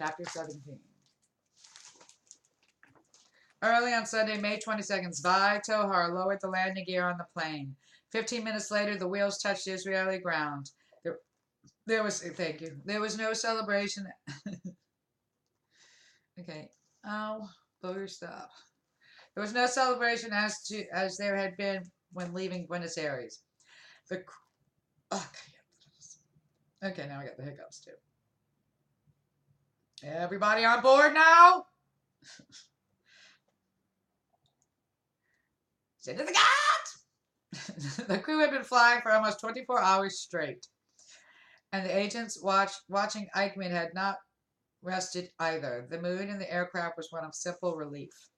Chapter 17. Early on Sunday, May 22nd, Zvi Tohar lowered the landing gear on the plane. 15 minutes later, the wheels touched Israeli ground. There was no celebration. Okay. Oh, blow your stuff. There was no celebration as there had been when leaving Buenos Aires. Okay, now I got the hiccups too. Everybody on board now? Sit to the guns! The crew had been flying for almost 24 hours straight, and the agents watching Eichmann had not rested either. The mood in the aircraft was one of simple relief.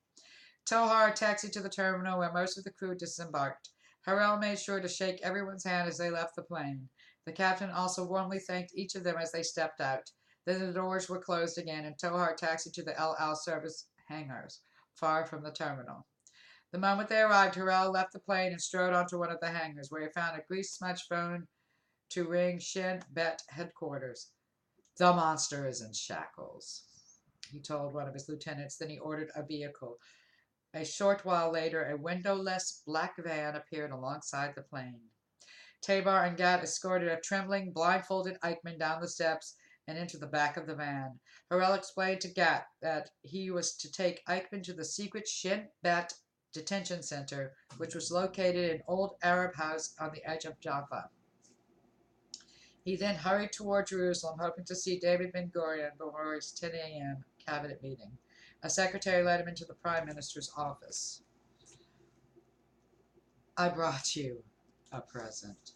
Tohar taxied to the terminal where most of the crew disembarked. Harel made sure to shake everyone's hand as they left the plane. The captain also warmly thanked each of them as they stepped out. Then the doors were closed again, and Tohar taxied to the El Al service hangars, far from the terminal. The moment they arrived, Harel left the plane and strode onto one of the hangars, where he found a grease-smudged phone to ring Shin Bet headquarters. The monster is in shackles, he told one of his lieutenants. Then he ordered a vehicle. A short while later, a windowless black van appeared alongside the plane. Tabar and Gat escorted a trembling, blindfolded Eichmann down the steps and into the back of the van. Harel explained to Gat that he was to take Eichmann to the secret Shin Bet detention center, which was located in an old Arab house on the edge of Jaffa. He then hurried toward Jerusalem, hoping to see David Ben-Gurion before his 10 a.m. cabinet meeting. A secretary led him into the prime minister's office. I brought you a present,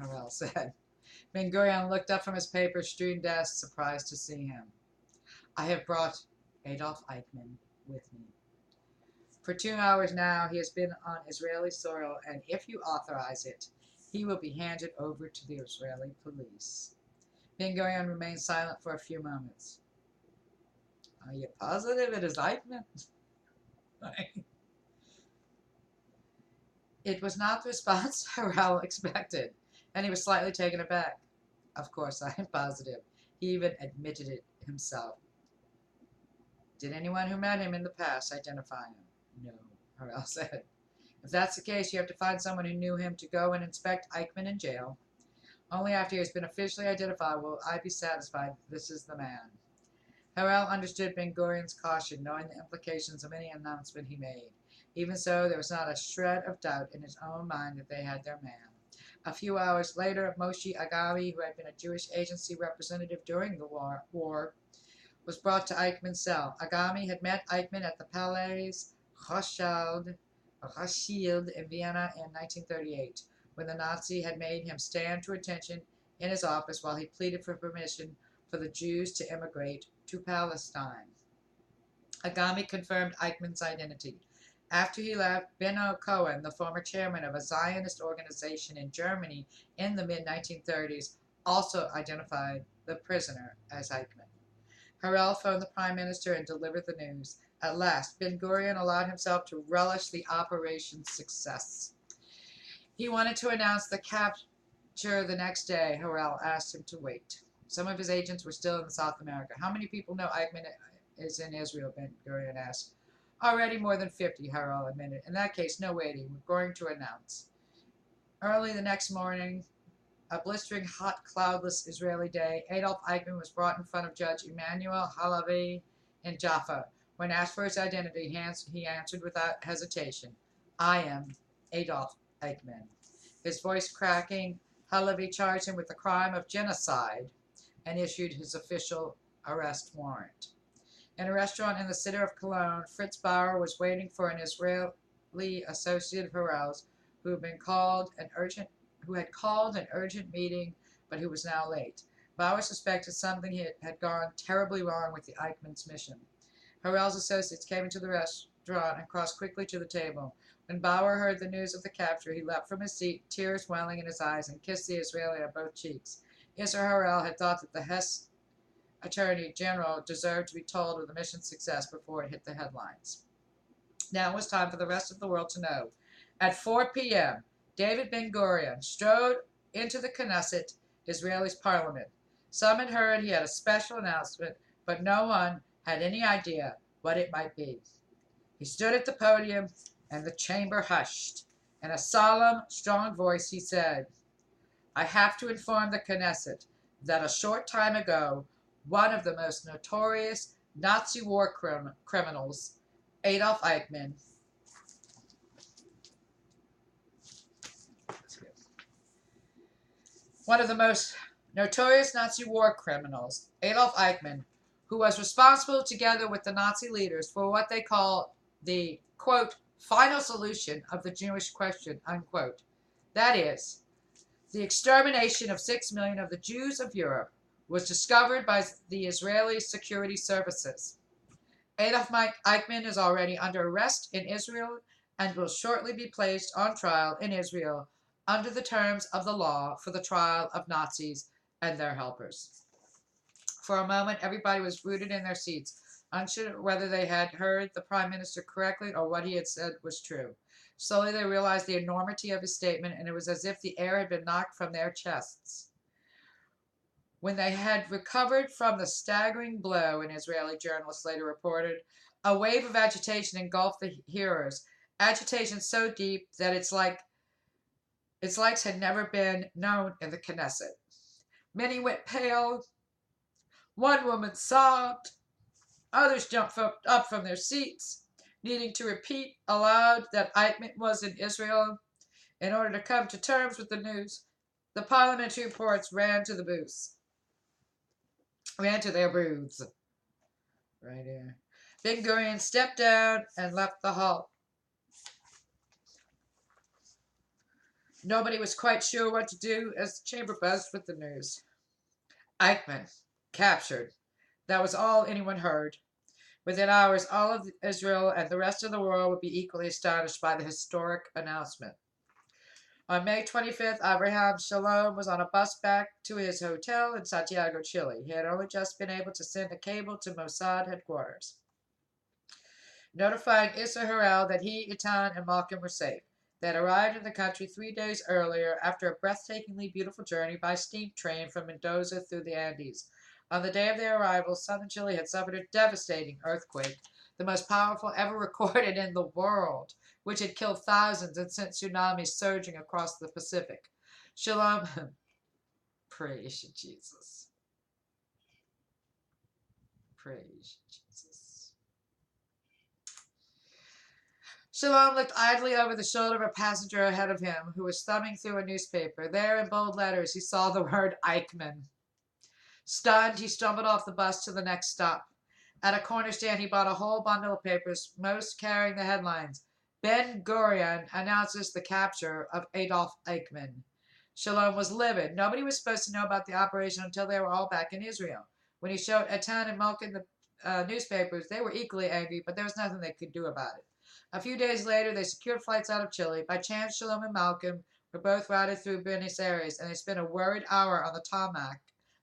Harel said. Ben-Gurion looked up from his paper-strewn desk, surprised to see him. I have brought Adolf Eichmann with me. For 2 hours now, he has been on Israeli soil, and if you authorize it, he will be handed over to the Israeli police. Ben-Gurion remained silent for a few moments. Are you positive it is Eichmann? It was not the response Harel expected, and he was slightly taken aback. Of course, I am positive. He even admitted it himself. Did anyone who met him in the past identify him? No, Harel said. If that's the case, you have to find someone who knew him to go and inspect Eichmann in jail. Only after he has been officially identified will I be satisfied this is the man. Harel understood Ben-Gurion's caution, knowing the implications of any announcement he made. Even so, there was not a shred of doubt in his own mind that they had their man. A few hours later, Moshe Agami, who had been a Jewish agency representative during the war, was brought to Eichmann's cell. Agami had met Eichmann at the Palais Rothschild in Vienna in 1938, when the NAzI had made him stand to attention in his office while he pleaded for permission for the Jews to immigrate to Palestine. Agami confirmed Eichmann's identity. After he left, Benno Cohen, the former chairman of a Zionist organization in Germany in the mid-1930s, also identified the prisoner as Eichmann. Harel phoned the prime minister and delivered the news. At last, Ben-Gurion allowed himself to relish the operation's success. He wanted to announce the capture the next day. Harel asked him to wait. Some of his agents were still in South America. How many people know Eichmann is in Israel? Ben-Gurion asked. Already more than 50, Harel admitted. In that case, no waiting. We're going to announce. Early the next morning, a blistering, hot, cloudless Israeli day, Adolf Eichmann was brought in front of Judge Emmanuel Halavi in Jaffa. When asked for his identity, he answered without hesitation, I am Adolf Eichmann. His voice cracking, Halavi charged him with the crime of genocide and issued his official arrest warrant. In a restaurant in the city of Cologne, Fritz Bauer was waiting for an Israeli associate of Harel's who had called an urgent meeting, but who was now late. Bauer suspected something had gone terribly wrong with the Eichmann's mission. Harel's associates came into the restaurant and crossed quickly to the table. When Bauer heard the news of the capture, he leapt from his seat, tears welling in his eyes, and kissed the Israeli on both cheeks. Yasser Harel had thought that the Hess Attorney General deserved to be told of the mission's success before it hit the headlines. Now it was time for the rest of the world to know. At 4 p.m., David Ben-Gurion strode into the Knesset, Israeli's parliament. Some had heard he had a special announcement, but no one had any idea what it might be. He stood at the podium, and the chamber hushed. In a solemn, strong voice, he said, I have to inform the Knesset that a short time ago, one of the most notorious Nazi war criminals, Adolf Eichmann, one of the most notorious Nazi war criminals, Adolf Eichmann, who was responsible together with the Nazi leaders for what they call the, quote, final solution of the Jewish question, unquote. That is, the extermination of 6 million of the Jews of Europe was discovered by the Israeli security services. Adolf Eichmann is already under arrest in Israel and will shortly be placed on trial in Israel under the terms of the law for the trial of Nazis and their helpers. For a moment, everybody was rooted in their seats, unsure whether they had heard the Prime Minister correctly or what he had said was true. Slowly they realized the enormity of his statement, and it was as if the air had been knocked from their chests. When they had recovered from the staggering blow, an Israeli journalist later reported, a wave of agitation engulfed the hearers, agitation so deep that its likes had never been known in the Knesset. Many went pale. One woman sobbed. Others jumped up from their seats, needing to repeat aloud that Eichmann was in Israel in order to come to terms with the news. The parliamentary reports ran to their booths. Right here. Ben-Gurion stepped down and left the hall. Nobody was quite sure what to do as the chamber buzzed with the news. Eichmann, captured. That was all anyone heard. Within hours, all of Israel and the rest of the world would be equally astonished by the historic announcement. On May 25th, Abraham Shalom was on a bus back to his hotel in Santiago, Chile. He had only just been able to send a cable to Mossad headquarters, notifying Issa Harel that he, Eitan, and Malcolm were safe. They had arrived in the country 3 days earlier after a breathtakingly beautiful journey by steam train from Mendoza through the Andes. On the day of their arrival, southern Chile had suffered a devastating earthquake, the most powerful ever recorded in the world, which had killed thousands and sent tsunamis surging across the Pacific. Shalom, praise you, Jesus. Praise you, Jesus. Shalom looked idly over the shoulder of a passenger ahead of him who was thumbing through a newspaper. There, in bold letters, he saw the word Eichmann. Stunned, he stumbled off the bus to the next stop. At a corner stand, he bought a whole bundle of papers, most carrying the headlines, Ben-Gurion announces the capture of Adolf Eichmann. Shalom was livid. Nobody was supposed to know about the operation until they were all back in Israel. When he showed Eitan and Malcolm the newspapers, they were equally angry, but there was nothing they could do about it. A few days later, they secured flights out of Chile. By chance, Shalom and Malcolm were both routed through Buenos Aires, and they spent a worried hour on the tarmac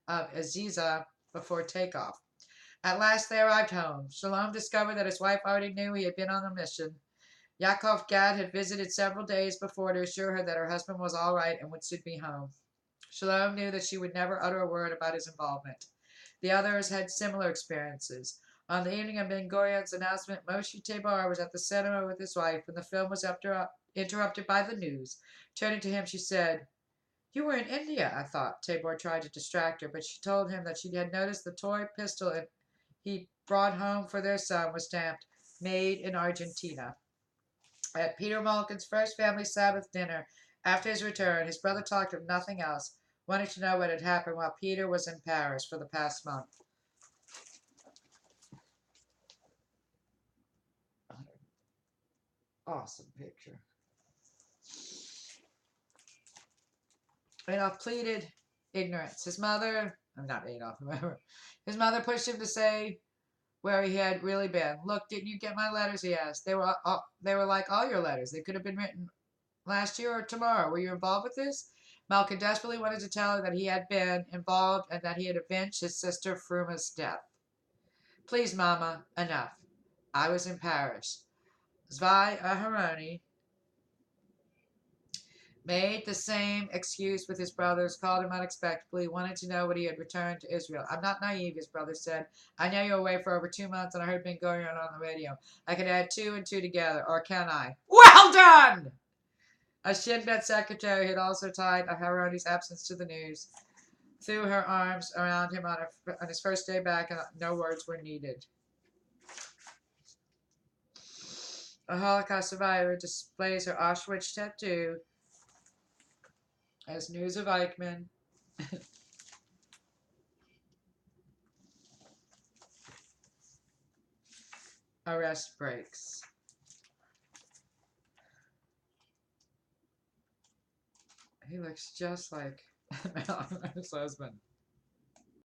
of Ezeiza before takeoff. At last they arrived home. Shalom discovered that his wife already knew he had been on a mission. Yaakov Gad had visited several days before to assure her that her husband was all right and would soon be home. Shalom knew that she would never utter a word about his involvement. The others had similar experiences. On the evening of Ben-Gurion's announcement, Moshe Tabar was at the cinema with his wife when the film was interrupted by the news. Turning to him, she said, "You were in India, I thought." Tabor tried to distract her, but she told him that she had noticed the toy pistol he brought home for their son was stamped, "Made in Argentina." At Peter Malkin's first family Sabbath dinner after his return, his brother talked of nothing else, wanting to know what had happened while Peter was in Paris for the past month. Awesome picture. Adolf pleaded ignorance. His mother, not Adolf, whoever, his mother pushed him to say where he had really been. "Look, didn't you get my letters?" he asked. They were like all your letters. They could have been written last year or tomorrow. Were you involved with this? Malcolm desperately wanted to tell her that he had been involved and that he had avenged his sister Fruma's death. "Please, Mama, enough. I was in Paris. Zvi Aharoni Made the same excuse with his brothers, called him unexpectedly, wanted to know when he had returned to Israel. I'm not naive, his brother said. I know you were away for over 2 months and I heard it been going on the radio. I can add 2 and 2 together, or can I? Well done! A Shin Bet secretary had also tied Aharoni's absence to the news, threw her arms around him on his first day back, and no words were needed. A Holocaust survivor displays her Auschwitz tattoo as news of Eichmann. Arrest breaks. He looks just like his husband.